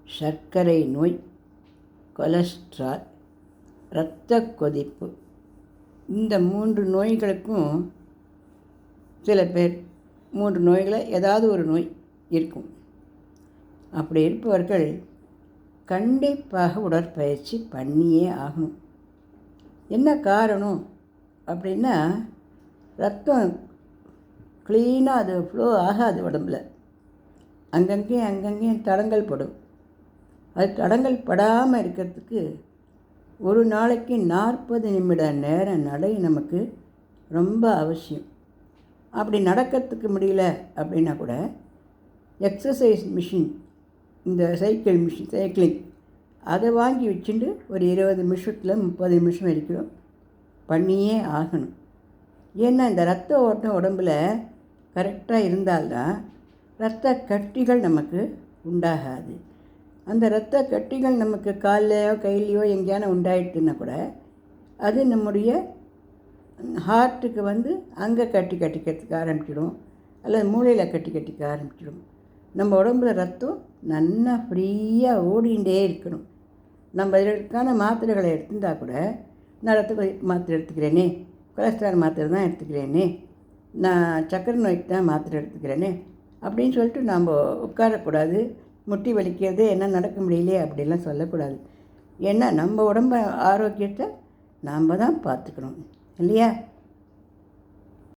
சர்க்கரை நோய், கொலஸ்ட்ரால், இரத்த கொதிப்பு, இந்த 3 நோய்களுக்கும் சில பேர் 3 நோய்களை ஏதாவது ஒரு நோய் இருக்கும். அப்படி இருப்பவர்கள் கண்டிப்பாக உடற்பயிற்சி பண்ணியே ஆகணும். என்ன காரணம் அப்படின்னா, ரத்தம் க்ளீனாக அது ஃப்ளோ ஆகாது உடம்பில். அங்கங்கேயும் தடங்கல் படும். அது தடங்கல் படாமல் இருக்கிறதுக்கு ஒரு நாளைக்கு 40 நிமிட நேரம் நடை நமக்கு ரொம்ப அவசியம். அப்படி நடக்கிறதுக்கு முடியல அப்படின்னா கூட எக்ஸசைஸ் மிஷின், இந்த சைக்கிளிங் அதை வாங்கி வச்சுட்டு ஒரு 20 நிமிஷத்தில் 30 நிமிஷம் வரைக்கும் பண்ணியே ஆகணும். ஏன்னா இந்த ரத்த ஓட்டம் உடம்பில் கரெக்டாக இருந்தால்தான் இரத்த கட்டிகள் நமக்கு உண்டாகாது. அந்த இரத்த கட்டிகள் நமக்கு கால்லையோ கையிலையோ எங்கேயான உண்டாயிடுச்சுன்னா கூட அது நம்முடைய ஹார்ட்டுக்கு அங்கே கட்டிக்கிறதுக்கு ஆரம்பிச்சிடும், அல்லது மூளையில் கட்டிக்க ஆரம்பிச்சிடும். நம்ம உடம்புல ரத்தம் நல்லா ஃப்ரீயாக ஓடிகிட்டே இருக்கணும். நம்ம இதற்கான மாத்திரைகளை எடுத்துட்டால் கூட, நான் ரத்த மாத்திரை எடுத்துக்கிறேனே, கொலஸ்ட்ரால் மாத்திரை தான் எடுத்துக்கிறேனே, நான் சர்க்கரை நோய்க்கு தான் மாத்திரை எடுத்துக்கிறேனே அப்படின்னு சொல்லிட்டு நாம் உட்காரக்கூடாது. முட்டி வலிக்கிறது, என்ன நடக்க முடியலையே அப்படிலாம் சொல்லக்கூடாது. ஏன்னா நம்ம உடம்பு ஆரோக்கியத்தை நாம் தான் பார்த்துக்கணும் இல்லையா?